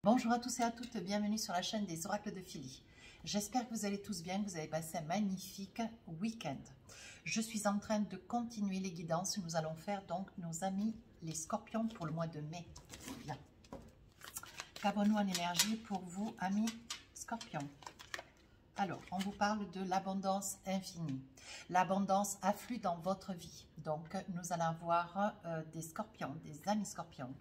Bonjour à tous et à toutes, bienvenue sur la chaîne des oracles de Philly. J'espère que vous allez tous bien, que vous avez passé un magnifique week-end. Je suis en train de continuer les guidances. Nous allons faire donc nos amis les scorpions pour le mois de mai. Bien. Qu'avons-nous en énergie pour vous, amis scorpions? Alors, on vous parle de l'abondance infinie. L'abondance afflue dans votre vie. Donc, nous allons avoir des scorpions, des amis scorpions,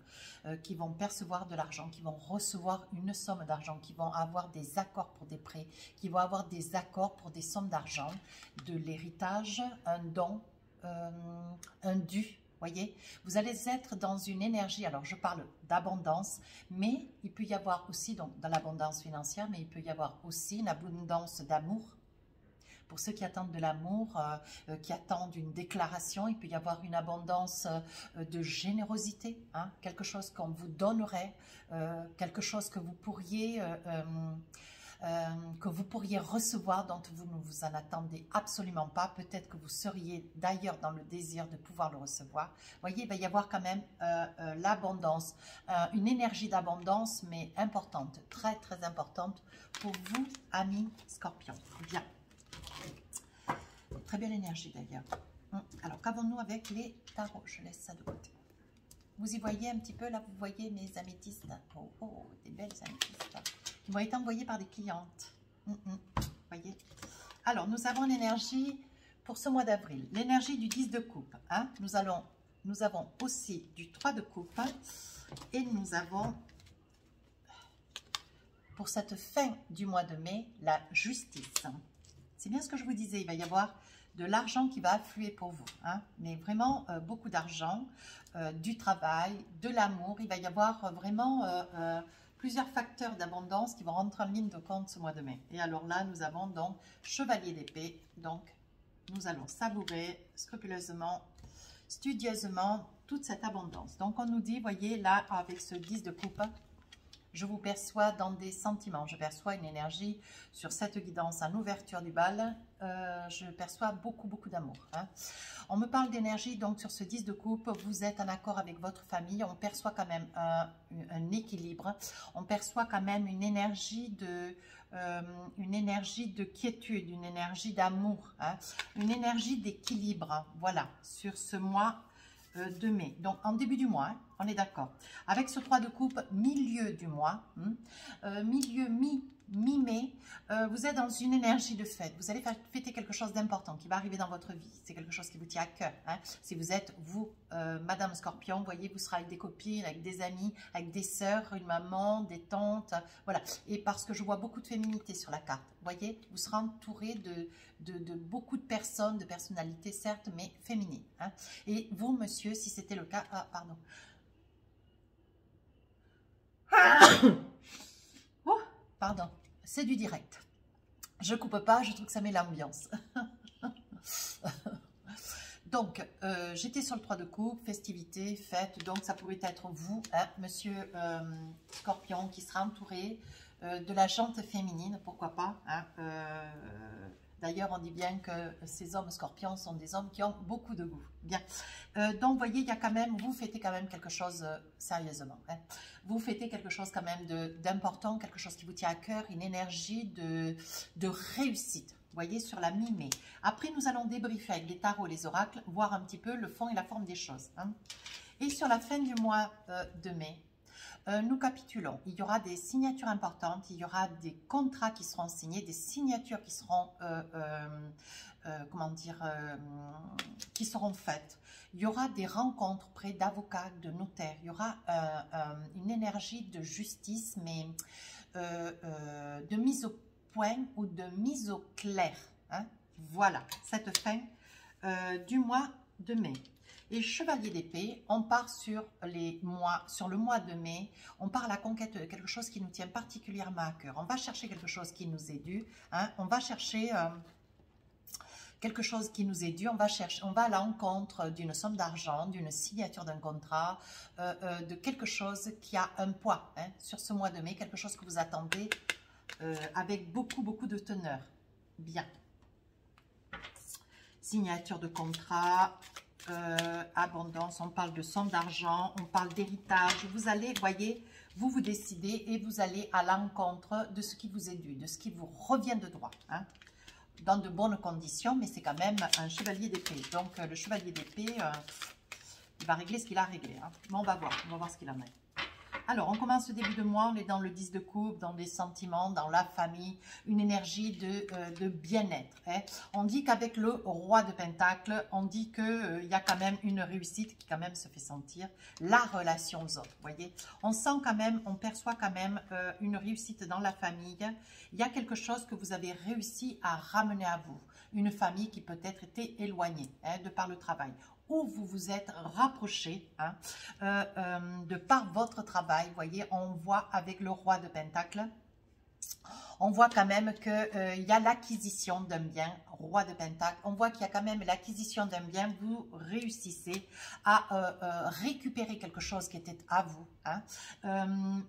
qui vont percevoir de l'argent, qui vont recevoir une somme d'argent, qui vont avoir des accords pour des prêts, qui vont avoir des accords pour des sommes d'argent, de l'héritage, un don, un dû. Voyez, vous allez être dans une énergie, alors je parle d'abondance, mais il peut y avoir aussi, donc dans l'abondance financière, mais il peut y avoir aussi une abondance d'amour. Pour ceux qui attendent de l'amour, qui attendent une déclaration, il peut y avoir une abondance de générosité, hein, quelque chose qu'on vous donnerait, quelque chose que vous pourriez recevoir, dont vous ne vous en attendez absolument pas. Peut-être que vous seriez d'ailleurs dans le désir de pouvoir le recevoir. Vous voyez, il va y avoir quand même l'abondance, une énergie d'abondance, mais importante, très très importante pour vous, amis scorpions. Bien. Très belle énergie d'ailleurs. Alors, qu'avons-nous avec les tarots? Je laisse ça de côté. Vous y voyez un petit peu, là, vous voyez mes améthystes. Oh, oh, des belles améthystes. Qui vont être envoyées par des clientes. Voyez. Alors, nous avons l'énergie pour ce mois d'avril. L'énergie du 10 de coupe. Hein. Nous avons aussi du 3 de coupe. Et nous avons, pour cette fin du mois de mai, la justice. C'est bien ce que je vous disais, il va y avoir de l'argent qui va affluer pour vous, hein, mais vraiment beaucoup d'argent, du travail, de l'amour. Il va y avoir vraiment plusieurs facteurs d'abondance qui vont rentrer en ligne de compte ce mois de mai. Et alors là, nous avons donc chevalier d'épée. Donc, nous allons savourer scrupuleusement, studieusement toute cette abondance. Donc, on nous dit, voyez, là, avec ce 10 de coupe, je vous perçois dans des sentiments, je perçois une énergie sur cette guidance en ouverture du bal, je perçois beaucoup d'amour. Hein. On me parle d'énergie, donc sur ce 10 de coupe, vous êtes en accord avec votre famille, on perçoit quand même un équilibre, on perçoit quand même une énergie de quiétude, une énergie d'amour, hein, une énergie d'équilibre, voilà, sur ce mois de mai, donc en début du mois, hein, on est d'accord. Avec ce 3 de coupe, milieu du mois, mi-mai, vous êtes dans une énergie de fête. Vous allez fêter quelque chose d'important qui va arriver dans votre vie. C'est quelque chose qui vous tient à cœur. Hein. Si vous êtes, vous, Madame Scorpion, vous voyez, vous serez avec des copines, avec des amis, avec des sœurs, une maman, des tantes, voilà. Et parce que je vois beaucoup de féminité sur la carte, vous voyez, vous serez entouré de beaucoup de personnes, de personnalités, certes, mais féminines. Hein. Et vous, monsieur, si c'était le cas, ah, pardon. Oh, pardon, c'est du direct. Je coupe pas, je trouve que ça met l'ambiance. Donc, j'étais sur le 3 de coupe, festivité, fête, donc ça pourrait être vous, hein, monsieur Scorpion, qui sera entouré de la jante féminine, pourquoi pas. Hein, d'ailleurs, on dit bien que ces hommes scorpions sont des hommes qui ont beaucoup de goût. Bien. Donc, vous voyez, il y a quand même, vous fêtez quand même quelque chose sérieusement. Hein. Vous fêtez quelque chose quand même d'important, quelque chose qui vous tient à cœur, une énergie de réussite. Vous voyez, sur la mi-mai. Après, nous allons débriefer avec les tarots, les oracles, voir un petit peu le fond et la forme des choses. Hein. Et sur la fin du mois de mai, nous capitulons. Il y aura des signatures importantes, il y aura des contrats qui seront signés, des signatures qui seront, comment dire, qui seront faites. Il y aura des rencontres près d'avocats, de notaires. Il y aura une énergie de justice, mais de mise au point ou de mise au clair. Hein. Voilà, cette fin du mois de mai. Et chevalier d'épée, on part sur le mois de mai, on part à la conquête de quelque chose qui nous tient particulièrement à cœur. On va chercher quelque chose qui nous est dû, hein, on va chercher quelque chose qui nous est dû, on va à l'encontre d'une somme d'argent, d'une signature d'un contrat, de quelque chose qui a un poids, hein, sur ce mois de mai, quelque chose que vous attendez avec beaucoup de teneur. Bien. Signature de contrat, abondance, on parle de somme d'argent, on parle d'héritage. Vous allez, voyez, vous décidez et vous allez à l'encontre de ce qui vous est dû, de ce qui vous revient de droit, hein, dans de bonnes conditions, mais c'est quand même un chevalier d'épée. Donc, le chevalier d'épée, il va régler ce qu'il a réglé. Hein. Mais on va voir ce qu'il en est. Alors, on commence ce début de mois, on est dans le 10 de coupe, dans les sentiments, dans la famille, une énergie de bien-être. Hein. On dit qu'avec le roi de Pentacle, on dit qu'il y a quand même une réussite qui quand même se fait sentir, la relation aux autres, voyez. On sent quand même, on perçoit quand même une réussite dans la famille. Il y a quelque chose que vous avez réussi à ramener à vous. Une famille qui peut-être était éloignée, hein, de par le travail, où vous vous êtes rapproché, hein, de par votre travail. Vous voyez, on voit avec le roi de Pentacle, on voit quand même qu'il y a l'acquisition d'un bien, roi de Pentacle, on voit qu'il y a quand même l'acquisition d'un bien, vous réussissez à récupérer quelque chose qui était à vous. Hein.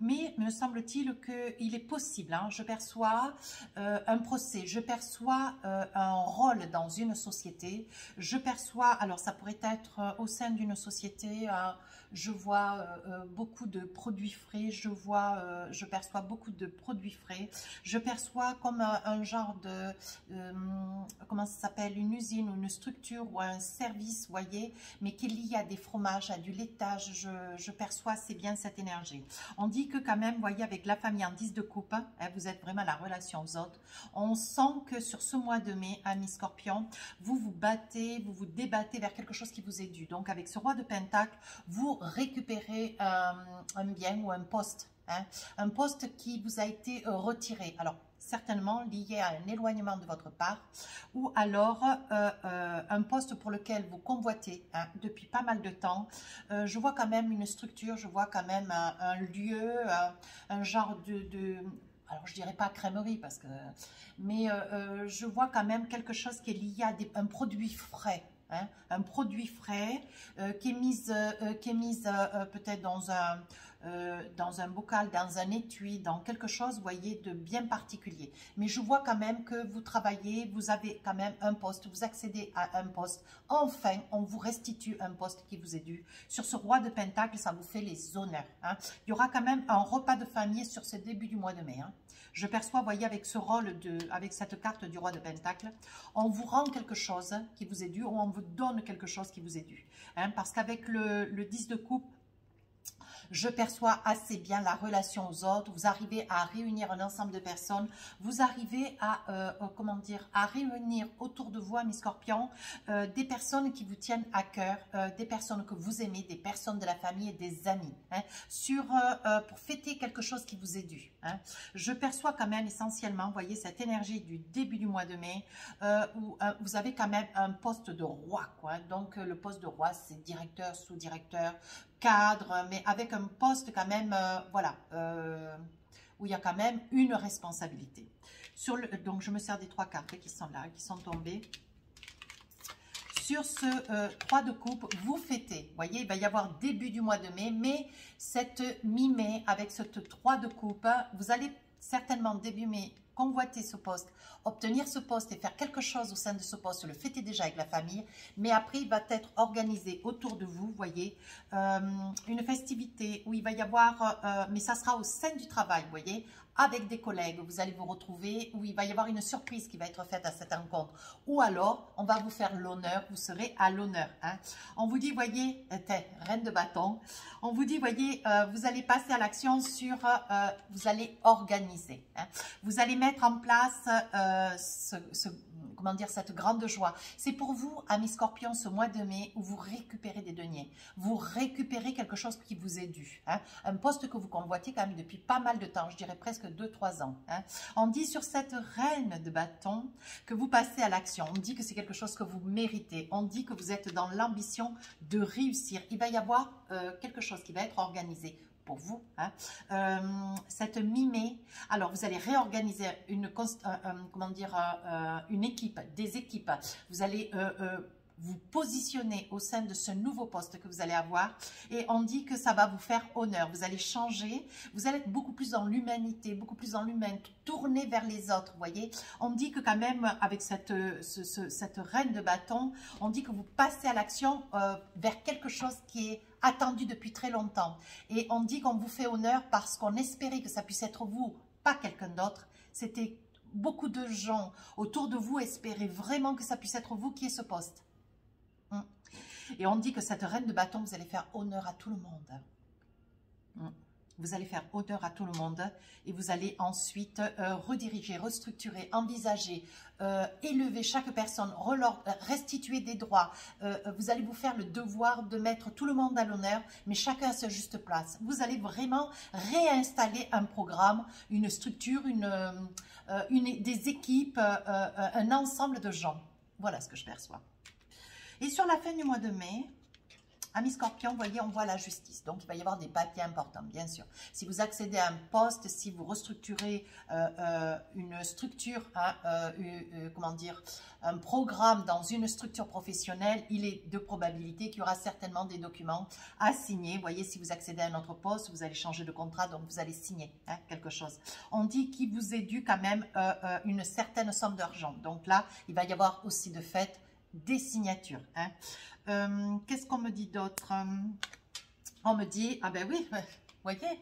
Mais me semble-t-il qu'il est possible, hein, je perçois un procès, je perçois un rôle dans une société, je perçois, alors ça pourrait être au sein d'une société, je vois beaucoup de produits frais, je perçois beaucoup de produits frais, je perçois comme un genre de, comment ça s'appelle, une usine ou une structure ou un service, vous voyez, mais qui est lié à des fromages, à du laitage, je perçois, c'est bien cette énergie. On dit que quand même, vous voyez, avec la famille en 10 de coupe, hein, vous êtes vraiment la relation aux autres, on sent que sur ce mois de mai, amis Scorpion, vous vous battez, vous vous débattez vers quelque chose qui vous est dû. Donc avec ce roi de Pentacle, vous récupérez un bien ou un poste, hein, un poste qui vous a été retiré. Alors, certainement lié à un éloignement de votre part, ou alors un poste pour lequel vous convoitez, hein, depuis pas mal de temps. Je vois quand même une structure, je vois quand même un lieu, un genre alors je dirais pas crèmerie parce que, mais je vois quand même quelque chose qui est lié à un produit frais. Hein, un produit frais qui est mis peut-être dans un bocal, dans un étui, dans quelque chose, vous voyez, de bien particulier. Mais je vois quand même que vous travaillez, vous avez quand même un poste, vous accédez à un poste. Enfin, on vous restitue un poste qui vous est dû. Sur ce roi de Pentacle, ça vous fait les honneurs. Hein. Il y aura quand même un repas de famille sur ce début du mois de mai. Hein. Je perçois, voyez, avec ce rôle, avec cette carte du roi de Pentacle, on vous rend quelque chose qui vous est dû ou on vous donne quelque chose qui vous est dû. Hein, parce qu'avec le 10 de coupe, je perçois assez bien la relation aux autres, vous arrivez à réunir un ensemble de personnes, vous arrivez à, comment dire, à réunir autour de vous, amis Scorpions, des personnes qui vous tiennent à cœur, des personnes que vous aimez, des personnes de la famille et des amis, hein, pour fêter quelque chose qui vous est dû. Hein. Je perçois quand même essentiellement, vous voyez, cette énergie du début du mois de mai, où vous avez quand même un poste de roi, quoi. Donc, le poste de roi, c'est directeur, sous-directeur, cadre, mais avec un poste quand même, voilà, où il y a quand même une responsabilité. Donc, je me sers des 3 cartes qui sont là, qui sont tombées. Sur ce 3 de coupe, vous fêtez. Vous voyez, il va y avoir début du mois de mai, mais cette mi-mai, avec ce 3 de coupe, vous allez certainement début mai convoiter ce poste, obtenir ce poste et faire quelque chose au sein de ce poste, le fêter déjà avec la famille, mais après il va être organisé autour de vous, voyez, une festivité où il va y avoir, mais ça sera au sein du travail, vous voyez, avec des collègues, vous allez vous retrouver, où il va y avoir une surprise qui va être faite à cette rencontre, ou alors on va vous faire l'honneur, vous serez à l'honneur. Hein. On vous dit, voyez, reine de bâton, on vous dit, voyez, vous allez passer à l'action sur, vous allez organiser, hein. Vous allez mettre en place comment dire, cette grande joie. C'est pour vous, amis Scorpions, ce mois de mai où vous récupérez des deniers, vous récupérez quelque chose qui vous est dû, hein. Un poste que vous convoitez quand même depuis pas mal de temps, je dirais presque 2-3 ans. Hein. On dit sur cette reine de bâton que vous passez à l'action, on dit que c'est quelque chose que vous méritez, on dit que vous êtes dans l'ambition de réussir. Il va y avoir quelque chose qui va être organisé pour vous, hein. Cette mi-mai, alors vous allez réorganiser comment dire, une équipe, des équipes, vous allez vous positionner au sein de ce nouveau poste que vous allez avoir et on dit que ça va vous faire honneur. Vous allez changer, vous allez être beaucoup plus dans l'humanité, beaucoup plus dans l'humain, tourner vers les autres, vous voyez. On dit que quand même avec cette reine de bâton, on dit que vous passez à l'action vers quelque chose qui est attendu depuis très longtemps. Et on dit qu'on vous fait honneur parce qu'on espérait que ça puisse être vous, pas quelqu'un d'autre. C'était beaucoup de gens autour de vous espéraient vraiment que ça puisse être vous qui ait ce poste. Et on dit que cette reine de bâton, vous allez faire honneur à tout le monde. Vous allez faire honneur à tout le monde et vous allez ensuite rediriger, restructurer, envisager, élever chaque personne, restituer des droits. Vous allez vous faire le devoir de mettre tout le monde à l'honneur, mais chacun à sa juste place. Vous allez vraiment réinstaller un programme, une structure, des équipes, un ensemble de gens. Voilà ce que je perçois. Et sur la fin du mois de mai, amis Scorpion, vous voyez, on voit la justice. Donc, il va y avoir des papiers importants, bien sûr. Si vous accédez à un poste, si vous restructurez une structure, comment dire, un programme dans une structure professionnelle, il est de probabilité qu'il y aura certainement des documents à signer. Vous voyez, si vous accédez à un autre poste, vous allez changer de contrat, donc vous allez signer quelque chose. On dit qu'il vous est dû quand même une certaine somme d'argent. Donc là, il va y avoir aussi de fait des signatures. Qu'est-ce qu'on me dit d'autre? On me dit, ah ben oui, vous voyez,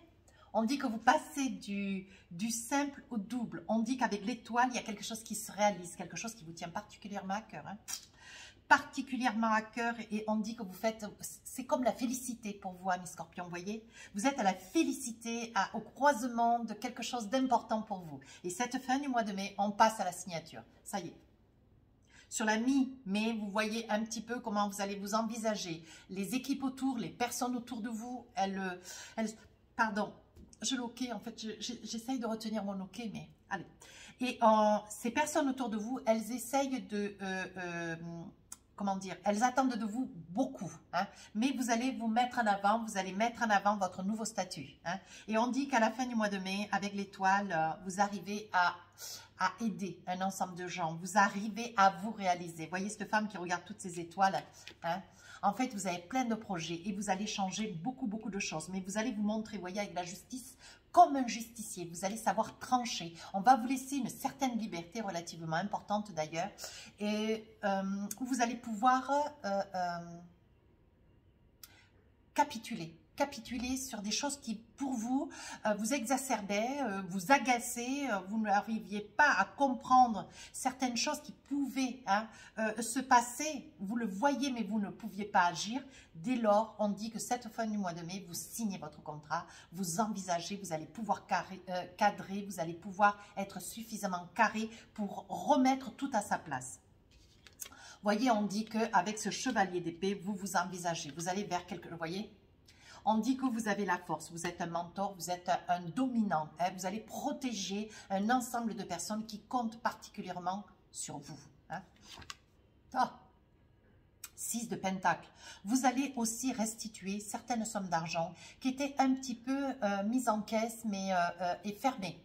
on dit que vous passez du simple au double. On dit qu'avec l'étoile, il y a quelque chose qui se réalise, quelque chose qui vous tient particulièrement à cœur. Particulièrement à cœur, et on dit que vous faites, c'est comme la félicité pour vous, amis Scorpions, vous voyez, vous êtes à la félicité, au croisement de quelque chose d'important pour vous. Et cette fin du mois de mai, on passe à la signature. Ça y est. Sur la mi-mai, vous voyez un petit peu comment vous allez vous envisager. Les équipes autour, les personnes autour de vous, pardon, je loquais, en fait, j'essaye de retenir mon loquet, mais allez. Et ces personnes autour de vous, elles essayent de, comment dire, elles attendent de vous beaucoup, mais vous allez vous mettre en avant, vous allez mettre en avant votre nouveau statut. Et on dit qu'à la fin du mois de mai, avec l'étoile, vous arrivez à aider un ensemble de gens, vous arrivez à vous réaliser. Voyez cette femme qui regarde toutes ces étoiles, en fait, vous avez plein de projets et vous allez changer beaucoup de choses, mais vous allez vous montrer, vous voyez, avec la justice, comme un justicier, vous allez savoir trancher. On va vous laisser une certaine liberté relativement importante d'ailleurs, et vous allez pouvoir capituler sur des choses qui, pour vous, vous exacerbaient, vous agaçaient, vous n'arriviez pas à comprendre certaines choses qui pouvaient se passer. Vous le voyez, mais vous ne pouviez pas agir. Dès lors, on dit que cette fin du mois de mai, vous signez votre contrat, vous envisagez, vous allez pouvoir cadrer, vous allez pouvoir être suffisamment carré pour remettre tout à sa place. Vous voyez, on dit qu'avec ce chevalier d'épée, vous vous envisagez, vous allez vers quelque chose, vous voyez. On dit que vous avez la force, vous êtes un mentor, vous êtes un dominant. Vous allez protéger un ensemble de personnes qui comptent particulièrement sur vous. 6 de Pentacle. Vous allez aussi restituer certaines sommes d'argent qui étaient un petit peu mises en caisse mais et fermées.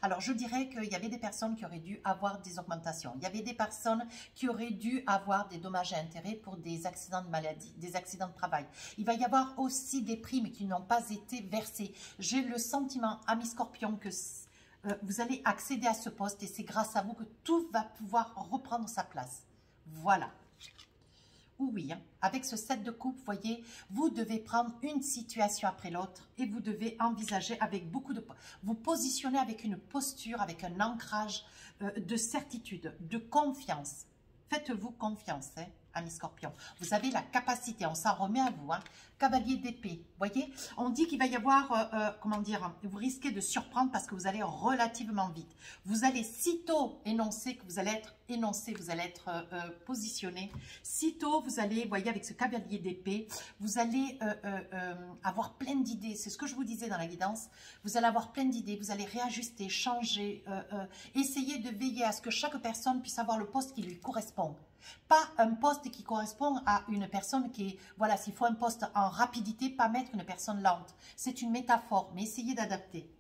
Alors je dirais qu'il y avait des personnes qui auraient dû avoir des augmentations. Il y avait des personnes qui auraient dû avoir des dommages et intérêts pour des accidents de maladie, des accidents de travail. Il va y avoir aussi des primes qui n'ont pas été versées. J'ai le sentiment, amis Scorpions, que vous allez accéder à ce poste et c'est grâce à vous que tout va pouvoir reprendre sa place. Voilà. Oui, avec ce 7 de coupe, vous voyez, vous devez prendre une situation après l'autre et vous devez envisager avec beaucoup de... Vous positionner avec une posture, avec un ancrage de certitude, de confiance. Faites-vous confiance, amis Scorpions. Vous avez la capacité, on s'en remet à vous, cavalier d'épée. Voyez, on dit qu'il va y avoir, comment dire, vous risquez de surprendre parce que vous allez relativement vite. Vous allez sitôt énoncer que vous allez être énoncé, vous allez être positionné. Sitôt, vous allez, voyez, avec ce cavalier d'épée, vous allez avoir plein d'idées. C'est ce que je vous disais dans la guidance. Vous allez avoir plein d'idées, vous allez réajuster, changer, essayer de veiller à ce que chaque personne puisse avoir le poste qui lui correspond. Pas un poste qui correspond à une personne qui est, voilà, s'il faut un poste en rapidité, pas mettre une personne lente. C'est une métaphore, mais essayez d'adapter.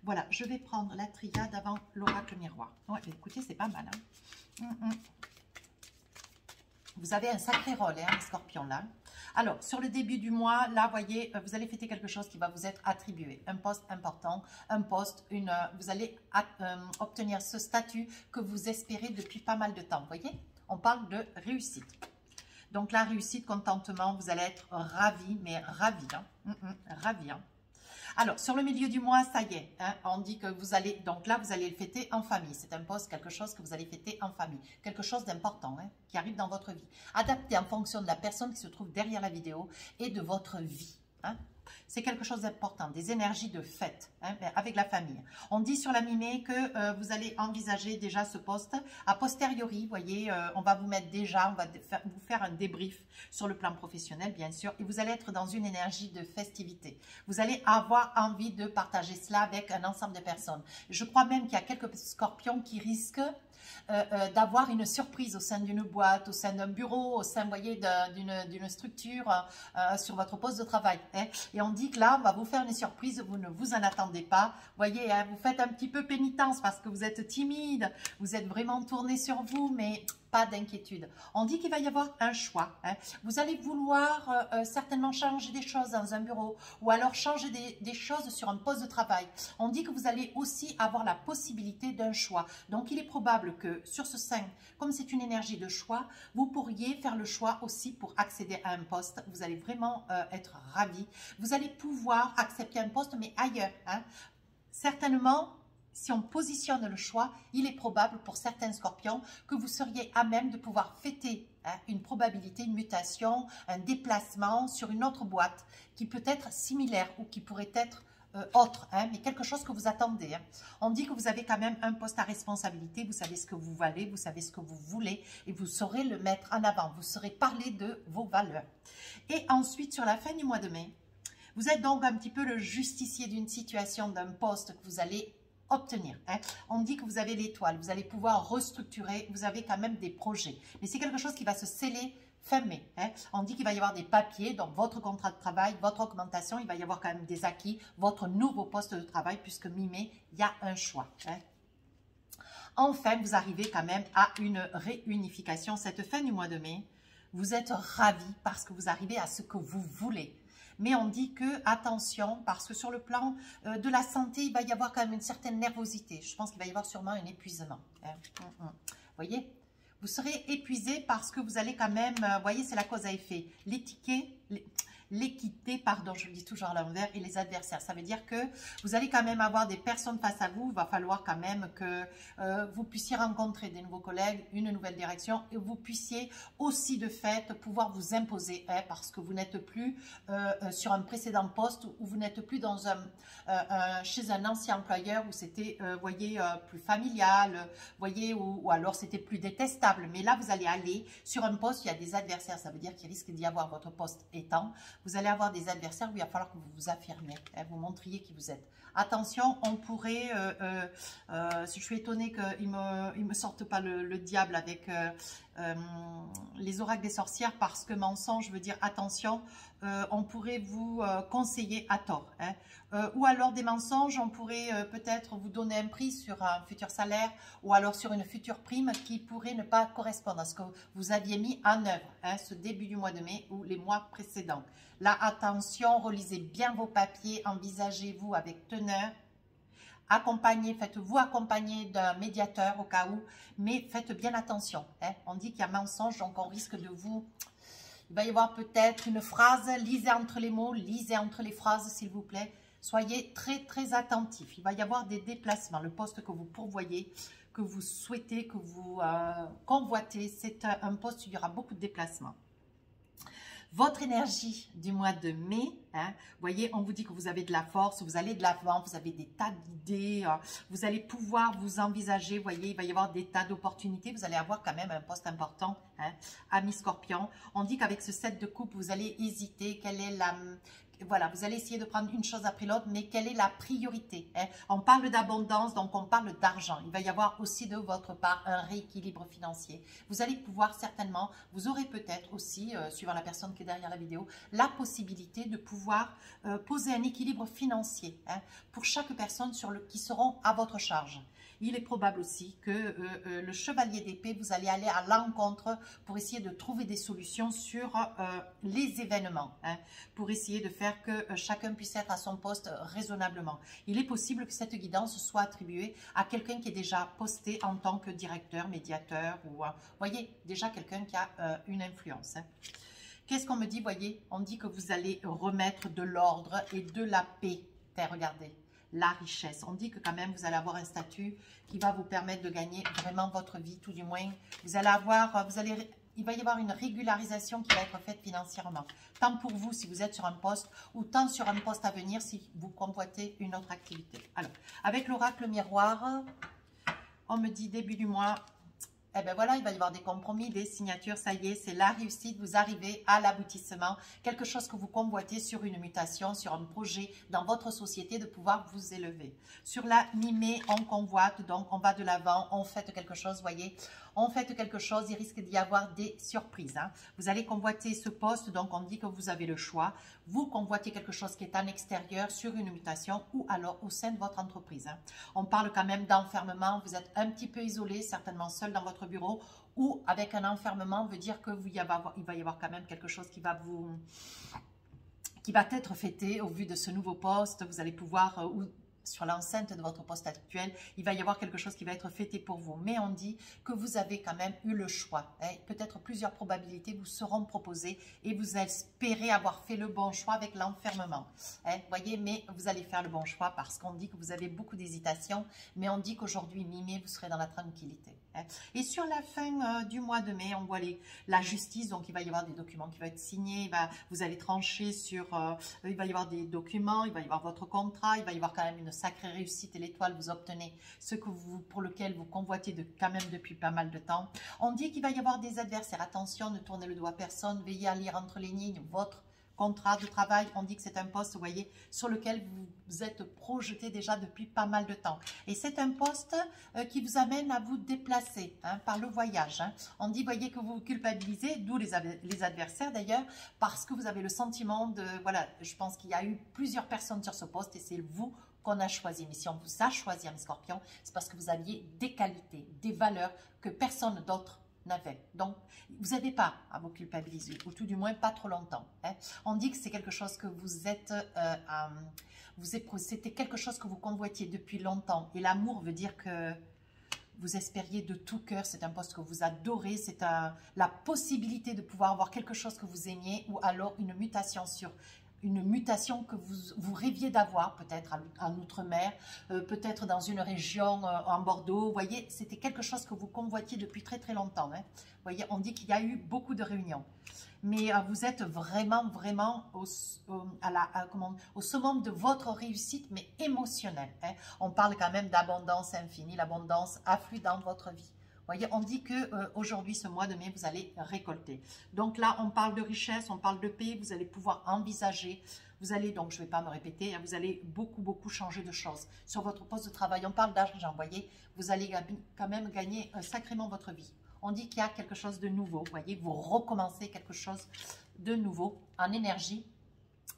Voilà, je vais prendre la triade avant l'oracle miroir. Ouais, écoutez, c'est pas mal. Vous avez un sacré rôle, hein, les scorpions, là. Alors, sur le début du mois, là, voyez, vous allez fêter quelque chose qui va vous être attribué. Un poste important, un poste, vous allez obtenir ce statut que vous espérez depuis pas mal de temps. Vous voyez, on parle de réussite. Donc, la réussite, contentement, vous allez être ravis, mais ravis, hein, ravis, hein. Alors, sur le milieu du mois, ça y est, hein, on dit que vous allez, donc là, vous allez le fêter en famille. C'est un poste, quelque chose que vous allez fêter en famille. Quelque chose d'important, hein, qui arrive dans votre vie. Adapté en fonction de la personne qui se trouve derrière la vidéo et de votre vie, hein. C'est quelque chose d'important, des énergies de fête, hein, avec la famille. On dit sur la mi-mai que vous allez envisager déjà ce poste. A posteriori, vous voyez, on va vous mettre déjà, on va vous faire un débrief sur le plan professionnel, bien sûr. Et vous allez être dans une énergie de festivité. Vous allez avoir envie de partager cela avec un ensemble de personnes. Je crois même qu'il y a quelques scorpions qui risquent d'avoir une surprise au sein d'une boîte, au sein d'un bureau, au sein, vous voyez, d'une structure, sur votre poste de travail, hein. Et on dit que là, on va vous faire une surprise, vous ne vous en attendez pas. Vous voyez, hein, vous faites un petit peu pénitence parce que vous êtes timide, vous êtes vraiment tourné sur vous, mais pas d'inquiétude. On dit qu'il va y avoir un choix, hein. Vous allez vouloir certainement changer des choses dans un bureau ou alors changer des choses sur un poste de travail. On dit que vous allez aussi avoir la possibilité d'un choix. Donc, il est probable que sur ce 5, comme c'est une énergie de choix, vous pourriez faire le choix aussi pour accéder à un poste. Vous allez vraiment être ravis. Vous allez pouvoir accepter un poste, mais ailleurs, hein. Certainement, si on positionne le choix, il est probable pour certains scorpions que vous seriez à même de pouvoir fêter, hein, une probabilité, une mutation, un déplacement sur une autre boîte qui peut être similaire ou qui pourrait être autre, hein, mais quelque chose que vous attendez, hein. On dit que vous avez quand même un poste à responsabilité, vous savez ce que vous valez, vous savez ce que vous voulez et vous saurez le mettre en avant, vous saurez parler de vos valeurs. Et ensuite, sur la fin du mois de mai, vous êtes donc un petit peu le justicier d'une situation, d'un poste que vous allez obtenir, hein. On dit que vous avez l'étoile, vous allez pouvoir restructurer, vous avez quand même des projets. Mais c'est quelque chose qui va se sceller fin mai, hein. On dit qu'il va y avoir des papiers, donc votre contrat de travail, votre augmentation, il va y avoir quand même des acquis, votre nouveau poste de travail, puisque mi-mai, il y a un choix, hein. Enfin, vous arrivez quand même à une réunification. Cette fin du mois de mai, vous êtes ravis parce que vous arrivez à ce que vous voulez. Mais on dit que, attention, parce que sur le plan de la santé, il va y avoir quand même une certaine nervosité. Je pense qu'il va y avoir sûrement un épuisement, hein. Vous voyez, vous serez épuisé parce que vous allez quand même, vous voyez, c'est la cause à effet. L'équité, pardon, je le dis toujours à l'envers, et les adversaires. Ça veut dire que vous allez quand même avoir des personnes face à vous. Il va falloir quand même que vous puissiez rencontrer des nouveaux collègues, une nouvelle direction, et vous puissiez aussi de fait pouvoir vous imposer, hein, parce que vous n'êtes plus sur un précédent poste ou vous n'êtes plus dans chez un ancien employeur où c'était, voyez, plus familial, voyez, ou alors c'était plus détestable. Mais là, vous allez aller sur un poste, il y a des adversaires. Ça veut dire qu'il risque d'y avoir, votre poste étant, vous allez avoir des adversaires où il va falloir que vous vous affirmez, hein, vous montriez qui vous êtes. Attention, on pourrait, je suis étonnée qu'il ne me sorte pas le diable avec les oracles des sorcières, parce que mensonge veut dire attention, on pourrait vous conseiller à tort, hein. Ou alors des mensonges, on pourrait peut-être vous donner un prix sur un futur salaire ou alors sur une future prime qui pourrait ne pas correspondre à ce que vous aviez mis en œuvre, hein, ce début du mois de mai ou les mois précédents. Là, attention, relisez bien vos papiers, envisagez-vous avec teneur. Faites-vous accompagner d'un médiateur au cas où, mais faites bien attention, hein. On dit qu'il y a mensonge, donc on risque de vous... Il va y avoir peut-être une phrase, lisez entre les mots, lisez entre les phrases, s'il vous plaît. Soyez très, très attentifs. Il va y avoir des déplacements. Le poste que vous pourvoyez, que vous souhaitez, que vous convoitez, c'est un poste où il y aura beaucoup de déplacements. Votre énergie du mois de mai, hein, vous voyez, on vous dit que vous avez de la force, vous allez de l'avant, vous avez des tas d'idées, vous allez pouvoir vous envisager, vous voyez, il va y avoir des tas d'opportunités, vous allez avoir quand même un poste important, hein, ami Scorpion. On dit qu'avec ce 7 de coupe, vous allez hésiter, voilà, vous allez essayer de prendre une chose après l'autre, mais quelle est la priorité, hein? On parle d'abondance, donc on parle d'argent. Il va y avoir aussi de votre part un rééquilibre financier. Vous allez pouvoir certainement, vous aurez peut-être aussi, suivant la personne qui est derrière la vidéo, la possibilité de pouvoir poser un équilibre financier, hein, pour chaque personne qui seront à votre charge. Il est probable aussi que le chevalier d'épée, vous allez aller à l'encontre pour essayer de trouver des solutions sur les événements, hein, pour essayer de faire que chacun puisse être à son poste raisonnablement. Il est possible que cette guidance soit attribuée à quelqu'un qui est déjà posté en tant que directeur, médiateur, ou voyez, déjà quelqu'un qui a une influence, hein. Qu'est-ce qu'on me dit? Voyez, on dit que vous allez remettre de l'ordre et de la paix. Regardez, la richesse. On dit que quand même, vous allez avoir un statut qui va vous permettre de gagner vraiment votre vie, tout du moins. Vous allez avoir, il va y avoir une régularisation qui va être faite financièrement. Tant pour vous, si vous êtes sur un poste, ou tant sur un poste à venir, si vous convoitez une autre activité. Alors, avec l'oracle miroir, on me dit début du mois, eh bien voilà, il va y avoir des compromis, des signatures, ça y est, c'est la réussite, vous arrivez à l'aboutissement, quelque chose que vous convoitez sur une mutation, sur un projet dans votre société, de pouvoir vous élever. Sur la mi-mai, on convoite, donc on va de l'avant, on fait quelque chose, voyez, on fait quelque chose, il risque d'y avoir des surprises, hein. Vous allez convoiter ce poste, donc on dit que vous avez le choix. Vous convoitez quelque chose qui est en extérieur, sur une mutation, ou alors au sein de votre entreprise, hein. On parle quand même d'enfermement, vous êtes un petit peu isolé, certainement seul dans votre bureau, ou avec un enfermement, veut dire que il va y avoir quand même quelque chose qui va être fêté au vu de ce nouveau poste. Vous allez pouvoir, sur l'enceinte de votre poste actuel, il va y avoir quelque chose qui va être fêté pour vous. Mais on dit que vous avez quand même eu le choix, hein. Peut-être plusieurs probabilités vous seront proposées et vous espérez avoir fait le bon choix avec l'enfermement, hein. Voyez, mais vous allez faire le bon choix parce qu'on dit que vous avez beaucoup d'hésitation, mais on dit qu'aujourd'hui, mi-mai, vous serez dans la tranquillité, hein. Et sur la fin du mois de mai, on voit la justice, donc il va y avoir des documents qui vont être signés, vous allez trancher sur, il va y avoir des documents, il va y avoir votre contrat, il va y avoir quand même une sacrée réussite et l'étoile, vous obtenez ce que pour lequel vous convoitez quand même depuis pas mal de temps. On dit qu'il va y avoir des adversaires. Attention, ne tournez le doigt à personne, veillez à lire entre les lignes votre contrat de travail. On dit que c'est un poste, vous voyez, sur lequel vous êtes projeté déjà depuis pas mal de temps. Et c'est un poste qui vous amène à vous déplacer, hein, par le voyage, hein. On dit, voyez, que vous vous culpabilisez, d'où les adversaires d'ailleurs, parce que vous avez le sentiment de, voilà, je pense qu'il y a eu plusieurs personnes sur ce poste et c'est vous qu'on a choisi. Mais si on vous a choisi, un Scorpion, c'est parce que vous aviez des qualités, des valeurs que personne d'autre n'avait. Donc, vous n'avez pas à vous culpabiliser, ou tout du moins pas trop longtemps, hein. On dit que c'est quelque chose que vous êtes, c'était quelque chose que vous convoitiez depuis longtemps. Et l'amour veut dire que vous espériez de tout cœur, c'est un poste que vous adorez, c'est la possibilité de pouvoir avoir quelque chose que vous aimiez, ou alors une mutation que vous rêviez d'avoir, peut-être en Outre-mer, peut-être dans une région en Bordeaux. Vous voyez, c'était quelque chose que vous convoitiez depuis très très longtemps, hein. Vous voyez, on dit qu'il y a eu beaucoup de réunions. Mais vous êtes vraiment, vraiment au summum de votre réussite, mais émotionnelle, hein. On parle quand même d'abondance infinie, l'abondance afflue dans votre vie. Voyez, on dit que aujourd'hui, ce mois de mai, vous allez récolter. Donc là, on parle de richesse, on parle de paix, vous allez pouvoir envisager, vous allez, donc je ne vais pas me répéter, hein, vous allez beaucoup changer de choses. Sur votre poste de travail, on parle d'argent, voyez, vous allez quand même gagner sacrément votre vie. On dit qu'il y a quelque chose de nouveau, voyez, vous recommencez quelque chose de nouveau en énergie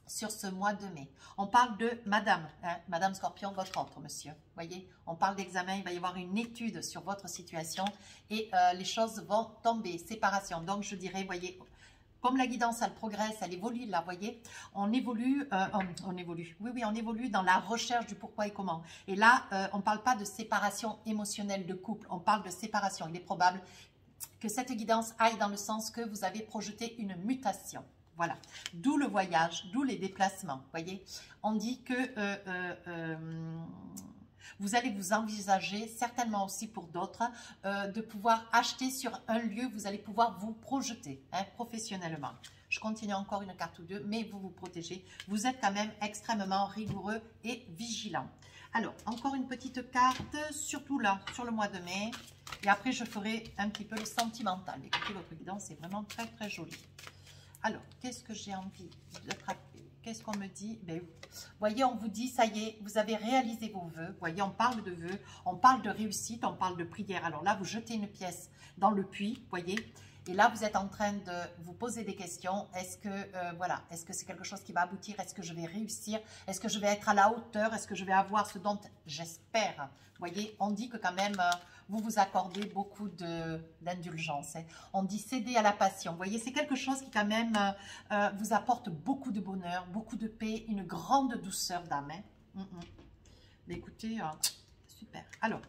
sur ce mois de mai. On parle de madame, hein, madame Scorpion, votre autre monsieur. Voyez, on parle d'examen, il va y avoir une étude sur votre situation et les choses vont tomber, séparation. Donc je dirais, voyez, comme la guidance, elle progresse, elle évolue, là, voyez, on évolue, oui, on évolue dans la recherche du pourquoi et comment. Et là, on ne parle pas de séparation émotionnelle de couple, on parle de séparation. Il est probable que cette guidance aille dans le sens que vous avez projeté une mutation. Voilà, d'où le voyage, d'où les déplacements, voyez. On dit que vous allez vous envisager, certainement aussi pour d'autres, de pouvoir acheter sur un lieu, vous allez pouvoir vous projeter, hein, professionnellement. Je continue encore une carte ou deux, mais vous vous protégez. Vous êtes quand même extrêmement rigoureux et vigilant. Alors, encore une petite carte, surtout là, sur le mois de mai. Et après, je ferai un petit peu le sentimental. Écoutez, votre guidance est vraiment très, très jolie. Alors, qu'est-ce que j'ai envie d'attraper? qu'est-ce qu'on me dit? Ben, voyez, on vous dit, ça y est, vous avez réalisé vos vœux. Voyez, on parle de vœux, on parle de réussite, on parle de prière. Alors là, vous jetez une pièce dans le puits, voyez. Et là, vous êtes en train de vous poser des questions. Est-ce que, voilà, est-ce que c'est quelque chose qui va aboutir? Est-ce que je vais réussir? Est-ce que je vais être à la hauteur? Est-ce que je vais avoir ce dont j'espère? Vous voyez, on dit que quand même, vous vous accordez beaucoup d'indulgence. Hein. On dit céder à la passion. Vous voyez, c'est quelque chose qui quand même vous apporte beaucoup de bonheur, beaucoup de paix, une grande douceur d'âme. Hein. Mais écoutez, super. Alors,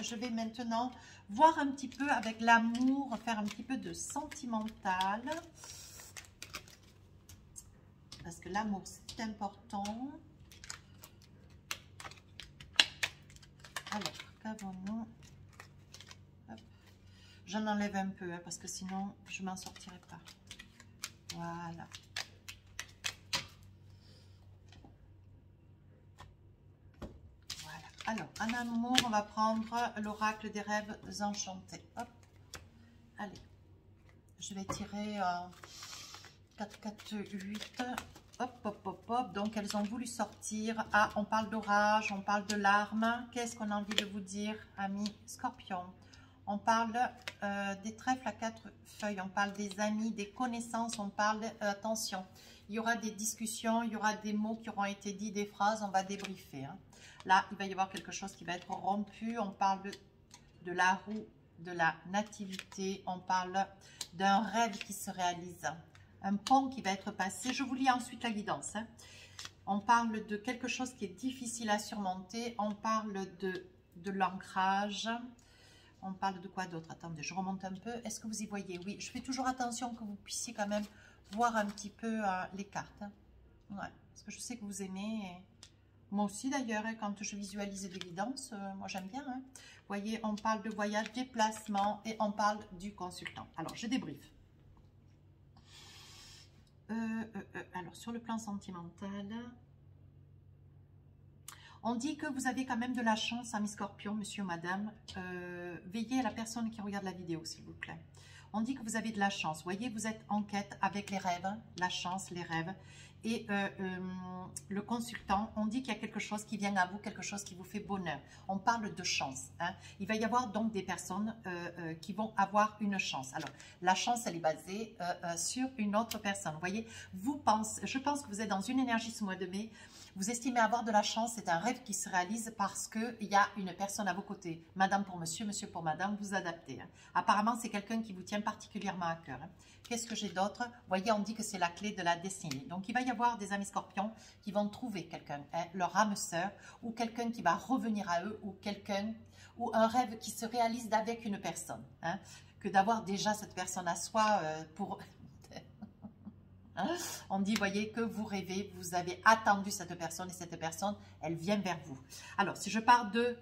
je vais maintenant voir un petit peu avec l'amour, faire un petit peu de sentimental. Parce que l'amour, c'est important. Alors, qu'avons-nous? J'en enlève un peu, hein, parce que sinon, je ne m'en sortirai pas. Voilà. Alors, en amour, on va prendre l'oracle des rêves enchantés. Hop. Allez. Je vais tirer 4, 4, 8. Hop, hop, hop, hop. Donc, elles ont voulu sortir. Ah, on parle d'orage, on parle de larmes. Qu'est-ce qu'on a envie de vous dire, amis Scorpion? On parle des trèfles à 4 feuilles. On parle des amis, des connaissances. On parle, attention, il y aura des discussions, il y aura des mots qui auront été dits, des phrases. On va débriefer. Hein. Là, il va y avoir quelque chose qui va être rompu. On parle de la roue, de la nativité. On parle d'un rêve qui se réalise. Un pont qui va être passé. Je vous lis ensuite la guidance. Hein. On parle de quelque chose qui est difficile à surmonter. On parle de l'ancrage. On parle de quoi d'autre? Attendez, je remonte un peu. Est-ce que vous y voyez? Oui, je fais toujours attention que vous puissiez quand même voir un petit peu les cartes. Hein. Ouais, parce que je sais que vous aimez. Et... moi aussi d'ailleurs, hein, quand je visualise des guidances, moi j'aime bien. Hein. Vous voyez, on parle de voyage, déplacement et on parle du consultant. Alors, je débriefe. Alors, sur le plan sentimental, on dit que vous avez quand même de la chance, amis Scorpion, monsieur, madame. Veillez à la personne qui regarde la vidéo, s'il vous plaît. On dit que vous avez de la chance. Vous voyez, vous êtes en quête avec les rêves, la chance, les rêves. Et le consultant, on dit qu'il y a quelque chose qui vient à vous, quelque chose qui vous fait bonheur. On parle de chance. Hein. Il va y avoir donc des personnes qui vont avoir une chance. Alors, la chance, elle est basée sur une autre personne. Vous voyez, je pense que vous êtes dans une énergie ce mois de mai. Vous estimez avoir de la chance, c'est un rêve qui se réalise parce qu'il y a une personne à vos côtés. Madame pour monsieur, monsieur pour madame, vous adaptez. Hein. Apparemment, c'est quelqu'un qui vous tient particulièrement à cœur. Hein. Qu'est-ce que j'ai d'autre? Vous voyez, on dit que c'est la clé de la destinée. Donc, il va y avoir des amis Scorpions qui vont trouver quelqu'un, hein, leur âme sœur, ou quelqu'un qui va revenir à eux, ou un rêve qui se réalise avec une personne. Hein, que d'avoir déjà cette personne à soi pour... On dit, voyez, que vous rêvez, vous avez attendu cette personne et cette personne, elle vient vers vous. Alors, si je pars de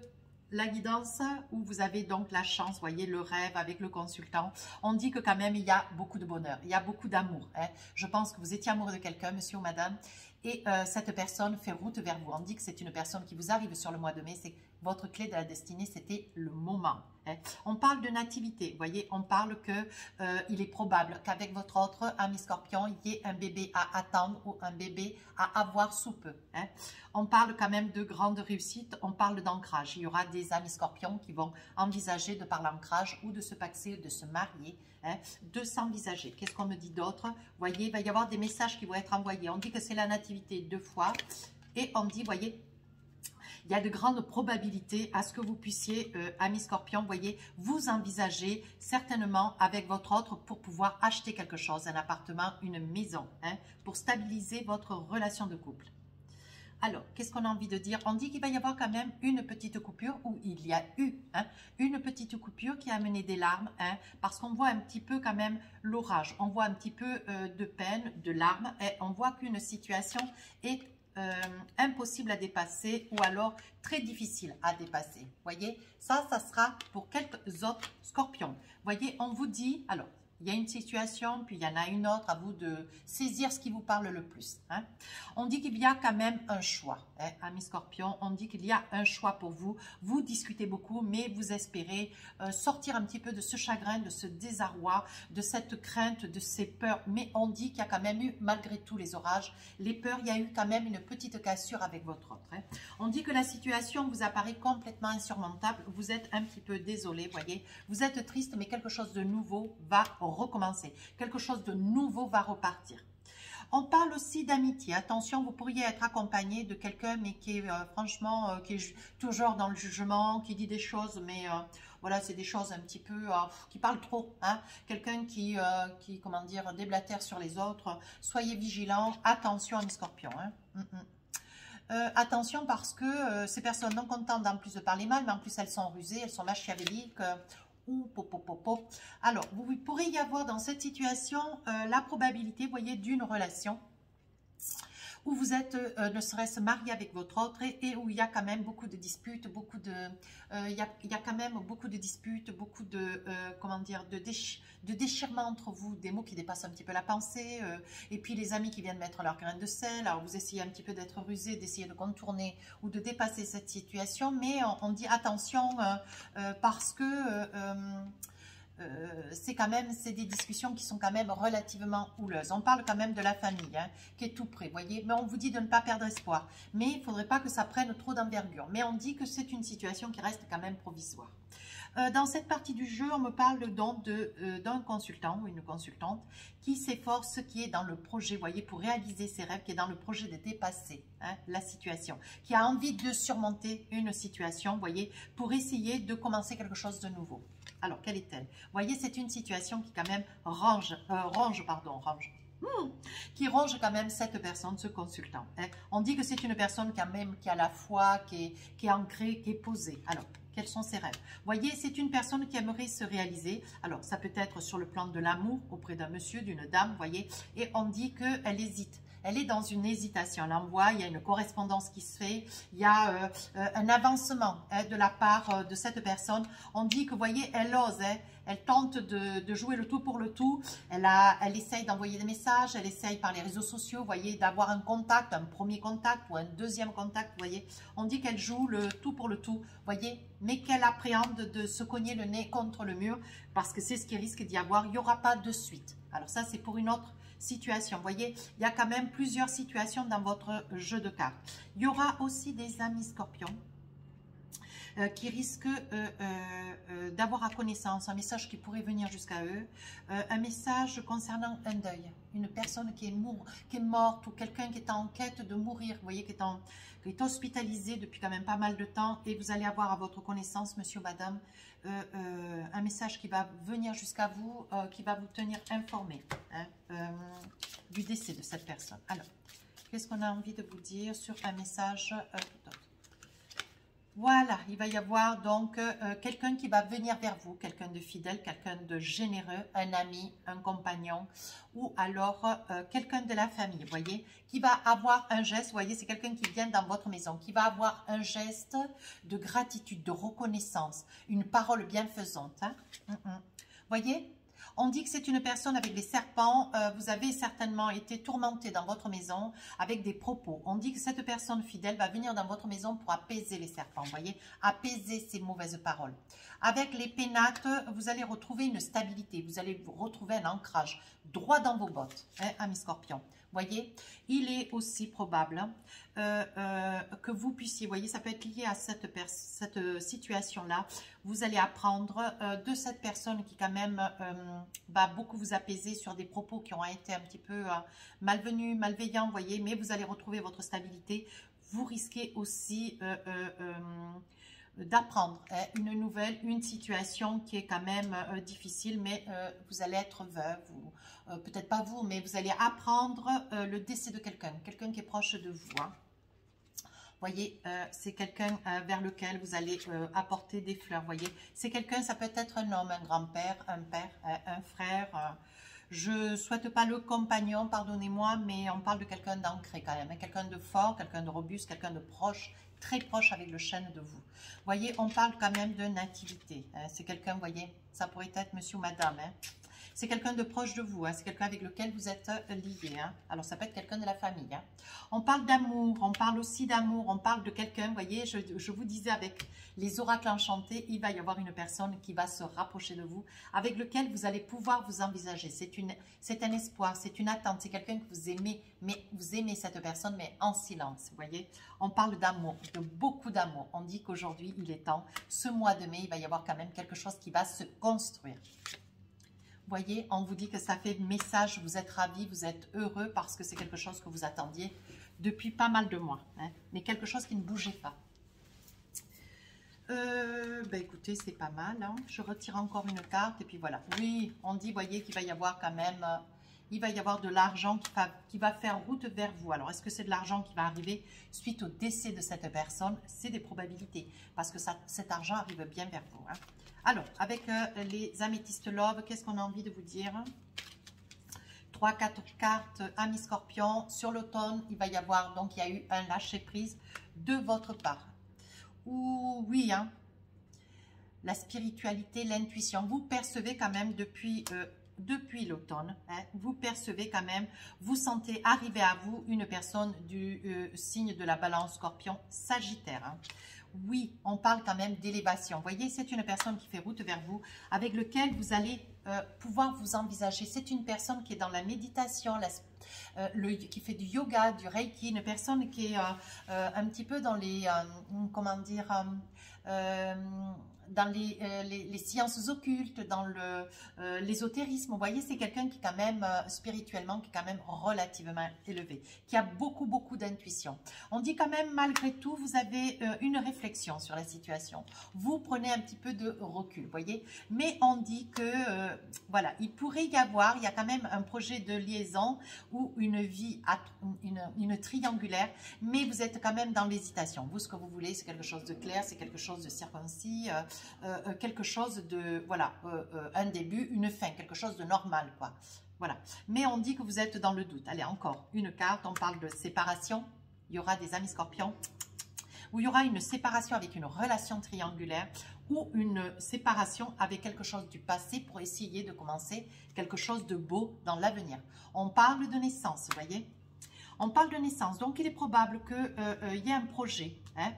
la guidance, où vous avez donc la chance, voyez, le rêve avec le consultant, on dit que quand même, il y a beaucoup de bonheur, il y a beaucoup d'amour. Hein. Je pense que vous étiez amoureux de quelqu'un, monsieur ou madame, et cette personne fait route vers vous. On dit que c'est une personne qui vous arrive sur le mois de mai, c'est votre clé de la destinée, c'était le moment. Hein. On parle de nativité, vous voyez, on parle que il est probable qu'avec votre autre ami Scorpion, il y ait un bébé à attendre ou un bébé à avoir sous peu. Hein. On parle quand même de grande réussite, on parle d'ancrage. Il y aura des amis Scorpions qui vont envisager de par l'ancrage ou de se paxer, de se marier, hein, de s'envisager. Qu'est-ce qu'on me dit d'autre? Vous voyez, il va y avoir des messages qui vont être envoyés. On dit que c'est la nativité 2 fois et on dit, voyez, il y a de grandes probabilités à ce que vous puissiez, amis Scorpions, voyez, vous envisager certainement avec votre autre pour pouvoir acheter quelque chose, un appartement, une maison, hein, pour stabiliser votre relation de couple. Alors, qu'est-ce qu'on a envie de dire? On dit qu'il va y avoir quand même une petite coupure, ou il y a eu hein, une petite coupure qui a amené des larmes, hein, parce qu'on voit un petit peu quand même l'orage, on voit un petit peu de peine, de larmes, et on voit qu'une situation est impossible à dépasser ou alors très difficile à dépasser. Voyez, ça sera pour quelques autres Scorpions. Voyez, on vous dit, alors, Il y a une situation, puis il y en a une autre, à vous de saisir ce qui vous parle le plus. Hein. On dit qu'il y a quand même un choix, hein, amis Scorpion, on dit qu'il y a un choix pour vous. Vous discutez beaucoup, mais vous espérez sortir un petit peu de ce chagrin, de ce désarroi, de cette crainte, de ces peurs. Mais on dit qu'il y a quand même eu, malgré tous les orages, les peurs, il y a eu quand même une petite cassure avec votre autre. Hein. On dit que la situation vous apparaît complètement insurmontable. Vous êtes un petit peu désolé, voyez. Vous êtes triste, mais quelque chose de nouveau va recommencer. Quelque chose de nouveau va repartir. On parle aussi d'amitié. Attention, vous pourriez être accompagné de quelqu'un, mais qui est franchement, qui est toujours dans le jugement, qui dit des choses, mais voilà, c'est des choses un petit peu, qui parlent trop. Hein. Quelqu'un qui, comment dire, déblatère sur les autres. Soyez vigilants. Attention, amis Scorpions. Hein. Attention parce que ces personnes non contentes en plus de parler mal, mais en plus elles sont rusées, elles sont machiavéliques. Alors, vous pourrez y avoir dans cette situation la probabilité, vous voyez, d'une relation où vous êtes, ne serait-ce marié avec votre autre et où il y a quand même beaucoup de disputes, il y a quand même beaucoup de disputes, beaucoup de, comment dire, de déchirements entre vous, des mots qui dépassent un petit peu la pensée, et puis les amis qui viennent mettre leur grain de sel. Alors vous essayez un petit peu d'être rusé, d'essayer de contourner ou de dépasser cette situation, mais on dit attention parce que c'est quand même, c'est des discussions qui sont quand même relativement houleuses. On parle quand même de la famille, hein, qui est tout près, voyez. Mais on vous dit de ne pas perdre espoir. Mais il ne faudrait pas que ça prenne trop d'envergure. Mais on dit que c'est une situation qui reste quand même provisoire. Dans cette partie du jeu, on me parle donc d'un consultant ou une consultante qui s'efforce, qui est dans le projet, vous voyez, pour réaliser ses rêves, qui est dans le projet de dépasser la situation, qui a envie de surmonter une situation, vous voyez, pour essayer de commencer quelque chose de nouveau. Alors, quelle est-elle? Vous voyez, c'est une situation qui quand même qui ronge quand même cette personne, ce consultant. Hein. On dit que c'est une personne quand même qui a la foi, qui est ancrée, qui est posée. Alors, quels sont ses rêves? Vous voyez, c'est une personne qui aimerait se réaliser. Alors, ça peut être sur le plan de l'amour, auprès d'un monsieur, d'une dame, vous voyez. Et on dit qu'elle hésite. Elle est dans une hésitation. Elle envoie, il y a une correspondance qui se fait, il y a un avancement de la part de cette personne. On dit que, vous voyez, elle ose, hein, elle tente de jouer le tout pour le tout. Elle essaye d'envoyer des messages, elle essaye par les réseaux sociaux, vous voyez, d'avoir un contact, un premier contact ou un deuxième contact, vous voyez. On dit qu'elle joue le tout pour le tout, vous voyez, mais qu'elle appréhende de se cogner le nez contre le mur parce que c'est ce qui risque d'y avoir. Il n'y aura pas de suite. Alors ça, c'est pour une autre situation. Vous voyez, il y a quand même plusieurs situations dans votre jeu de cartes. Il y aura aussi des amis Scorpions qui risquent d'avoir à connaissance un message qui pourrait venir jusqu'à eux, un message concernant un deuil, une personne qui est morte ou quelqu'un qui est en quête de mourir, vous voyez, qui est hospitalisé depuis quand même pas mal de temps et vous allez avoir à votre connaissance, monsieur ou madame, un message qui va venir jusqu'à vous, qui va vous tenir informé du décès de cette personne. Alors, qu'est-ce qu'on a envie de vous dire sur un message Voilà, il va y avoir donc quelqu'un qui va venir vers vous, quelqu'un de fidèle, quelqu'un de généreux, un ami, un compagnon, ou alors quelqu'un de la famille, vous voyez, qui va avoir un geste, vous voyez, c'est quelqu'un qui vient dans votre maison, qui va avoir un geste de gratitude, de reconnaissance, une parole bienfaisante. Hein. Voyez, on dit que c'est une personne avec des serpents. Vous avez certainement été tourmenté dans votre maison avec des propos. On dit que cette personne fidèle va venir dans votre maison pour apaiser les serpents. Vous voyez, apaiser ces mauvaises paroles. Avec les pénates, vous allez retrouver une stabilité. Vous allez retrouver un ancrage droit dans vos bottes, hein, amis Scorpions. Voyez, il est aussi probable que vous puissiez, voyez, ça peut être lié à cette situation-là. Vous allez apprendre de cette personne qui quand même va beaucoup vous apaiser sur des propos qui ont été un petit peu malvenus, malveillants, voyez, mais vous allez retrouver votre stabilité. Vous risquez aussi d'apprendre une nouvelle, une situation qui est quand même difficile, mais vous allez être veuve, peut-être pas vous, mais vous allez apprendre le décès de quelqu'un, quelqu'un qui est proche de vous. Hein. Voyez, c'est quelqu'un vers lequel vous allez apporter des fleurs, voyez. C'est quelqu'un, ça peut être un homme, un grand-père, un père, un frère. Je ne souhaite pas le compagnon, pardonnez-moi, mais on parle de quelqu'un d'ancré quand même. Hein, quelqu'un de fort, quelqu'un de robuste, quelqu'un de proche, très proche avec le chêne de vous. Voyez, on parle quand même de nativité. Hein, c'est quelqu'un, voyez, ça pourrait être monsieur ou madame. Hein. C'est quelqu'un de proche de vous, hein, c'est quelqu'un avec lequel vous êtes lié. Hein. Alors, ça peut être quelqu'un de la famille. Hein. On parle d'amour, on parle aussi d'amour, on parle de quelqu'un, vous voyez, je vous disais avec les oracles enchantés, il va y avoir une personne qui va se rapprocher de vous, avec lequel vous allez pouvoir vous envisager. C'est un espoir, c'est une attente, c'est quelqu'un que vous aimez, mais vous aimez cette personne, mais en silence, vous voyez. On parle d'amour, de beaucoup d'amour. On dit qu'aujourd'hui, il est temps, ce mois de mai, il va y avoir quand même quelque chose qui va se construire. Vous voyez, on vous dit que ça fait message, vous êtes ravis, vous êtes heureux parce que c'est quelque chose que vous attendiez depuis pas mal de mois, hein, mais quelque chose qui ne bougeait pas. Écoutez, c'est pas mal. Hein. Je retire encore une carte et puis voilà. Oui, on dit, voyez, qu'il va y avoir quand même, il va y avoir de l'argent qui va faire route vers vous. Alors, est-ce que c'est de l'argent qui va arriver suite au décès de cette personne? C'est des probabilités parce que cet argent arrive bien vers vous. Hein. Alors, avec les améthystes love, qu'est-ce qu'on a envie de vous dire? 3-4 cartes, amis scorpions. Sur l'automne, il va y avoir, donc il y a eu un lâcher-prise de votre part. Ou oui, hein, la spiritualité, l'intuition, vous percevez quand même depuis l'automne, hein, vous percevez quand même, vous sentez arriver à vous une personne du signe de la balance scorpion sagittaire. Hein. Oui, on parle quand même d'élévation. Vous voyez, c'est une personne qui fait route vers vous, avec lequel vous allez pouvoir vous envisager. C'est une personne qui est dans la méditation, qui fait du yoga, du reiki, une personne qui est un petit peu dans les, comment dire, dans les sciences occultes, dans l'ésotérisme. Vous voyez, c'est quelqu'un qui est quand même, spirituellement, qui est quand même relativement élevé, qui a beaucoup, beaucoup d'intuition. On dit quand même, malgré tout, vous avez une réflexion sur la situation. Vous prenez un petit peu de recul, vous voyez. Mais on dit que, voilà, il pourrait y avoir, il y a quand même un projet de liaison ou une vie, une triangulaire, mais vous êtes quand même dans l'hésitation. Vous, ce que vous voulez, c'est quelque chose de clair, c'est quelque chose de circoncis, quelque chose de, voilà, un début, une fin, quelque chose de normal, quoi. Voilà. Mais on dit que vous êtes dans le doute. Allez, encore une carte, on parle de séparation. Il y aura des amis scorpions, où il y aura une séparation avec une relation triangulaire, ou une séparation avec quelque chose du passé pour essayer de commencer quelque chose de beau dans l'avenir. On parle de naissance, vous voyez. On parle de naissance, donc il est probable qu'il y ait un projet, hein,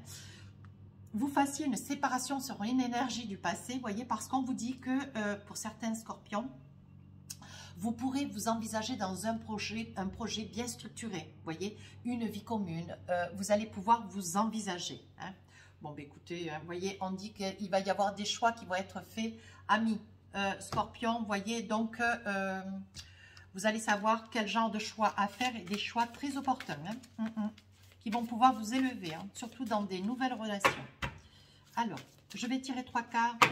vous fassiez une séparation sur une énergie du passé, vous voyez, parce qu'on vous dit que pour certains scorpions, vous pourrez vous envisager dans un projet bien structuré, vous voyez, une vie commune, vous allez pouvoir vous envisager. Hein. Bon, ben écoutez, vous voyez, on dit qu'il va y avoir des choix qui vont être faits, amis scorpions, vous voyez, donc vous allez savoir quel genre de choix à faire et des choix très opportuns, hein, qui vont pouvoir vous élever, hein, surtout dans des nouvelles relations. Alors, je vais tirer 3 cartes.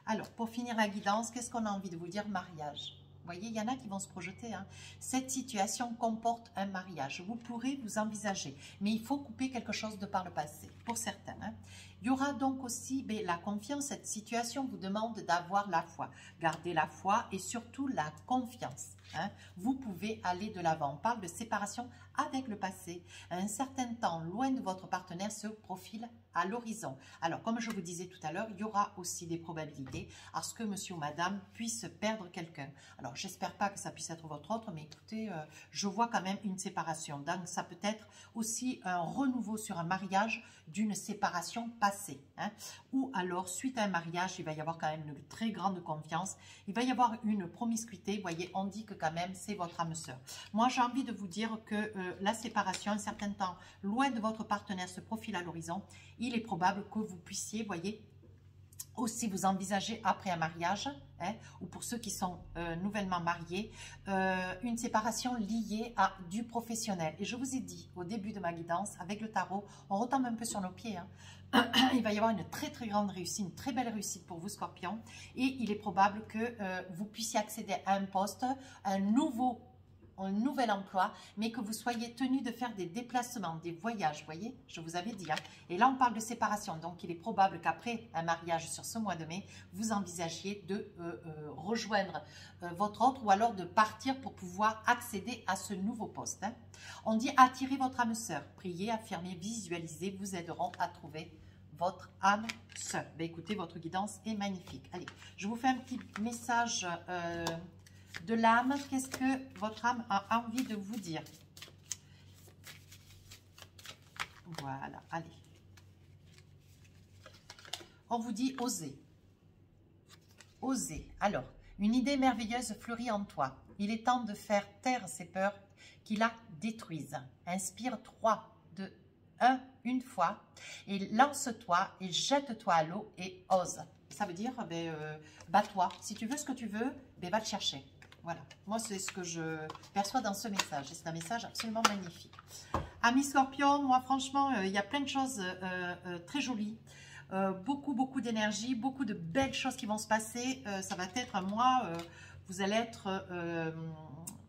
Alors, pour finir la guidance, qu'est-ce qu'on a envie de vous dire? Mariage. Vous voyez, il y en a qui vont se projeter. Hein. Cette situation comporte un mariage. Vous pourrez vous envisager, mais il faut couper quelque chose de par le passé, pour certains. Hein. Il y aura donc aussi la confiance. Cette situation vous demande d'avoir la foi. Gardez la foi et surtout la confiance. Hein. Vous pouvez aller de l'avant. On parle de séparation avec le passé. Un certain temps loin de votre partenaire se profile à l'horizon. Alors, comme je vous disais tout à l'heure, il y aura aussi des probabilités à ce que monsieur ou madame puisse perdre quelqu'un. Alors, j'espère pas que ça puisse être votre autre, mais écoutez, je vois quand même une séparation. Donc, ça peut être aussi un renouveau sur un mariage d'une séparation passée. Hein. Ou alors, suite à un mariage, il va y avoir quand même une très grande confiance. Il va y avoir une promiscuité. Vous voyez, on dit que quand même, c'est votre âme sœur. Moi, j'ai envie de vous dire que la séparation, un certain temps, loin de votre partenaire, se profile à l'horizon. Il est probable que vous puissiez, voyez, aussi vous envisager après un mariage, hein, ou pour ceux qui sont nouvellement mariés, une séparation liée à du professionnel. Et je vous ai dit au début de ma guidance, avec le tarot, on retombe un peu sur nos pieds. Hein. Il va y avoir une très très grande réussite, une très belle réussite pour vous, Scorpion. Et il est probable que vous puissiez accéder à un poste, un nouvel emploi, mais que vous soyez tenu de faire des déplacements, des voyages, vous voyez, je vous avais dit. Hein. Et là, on parle de séparation, donc il est probable qu'après un mariage sur ce mois de mai, vous envisagiez de rejoindre votre autre ou alors de partir pour pouvoir accéder à ce nouveau poste. Hein. On dit attirer votre âme sœur, prier, affirmer, visualiser, vous aideront à trouver votre âme sœur. Ben, écoutez, votre guidance est magnifique. Allez, je vous fais un petit message de l'âme, qu'est-ce que votre âme a envie de vous dire? Voilà, allez. On vous dit oser. Oser. Alors, une idée merveilleuse fleurit en toi. Il est temps de faire taire ces peurs qui la détruisent. Inspire 3, 2, 1, une fois. Et lance-toi et jette-toi à l'eau et ose. Ça veut dire, bats-toi. Si tu veux ce que tu veux, va le chercher. Voilà. Moi, c'est ce que je perçois dans ce message. Et c'est un message absolument magnifique. Amis Scorpion, moi, franchement, il y a plein de choses très jolies. Beaucoup d'énergie, beaucoup de belles choses qui vont se passer. Ça va être un mois, vous allez être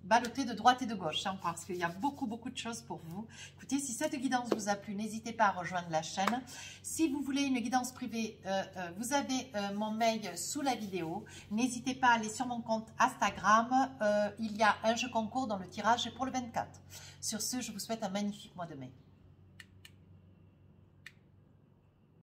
ballotté de droite et de gauche, hein, parce qu'il y a beaucoup de choses pour vous. Écoutez, si cette guidance vous a plu, n'hésitez pas à rejoindre la chaîne. Si vous voulez une guidance privée, vous avez mon mail sous la vidéo. N'hésitez pas à aller sur mon compte Instagram. Il y a un jeu concours dans le tirage pour le 24. Sur ce, je vous souhaite un magnifique mois de mai.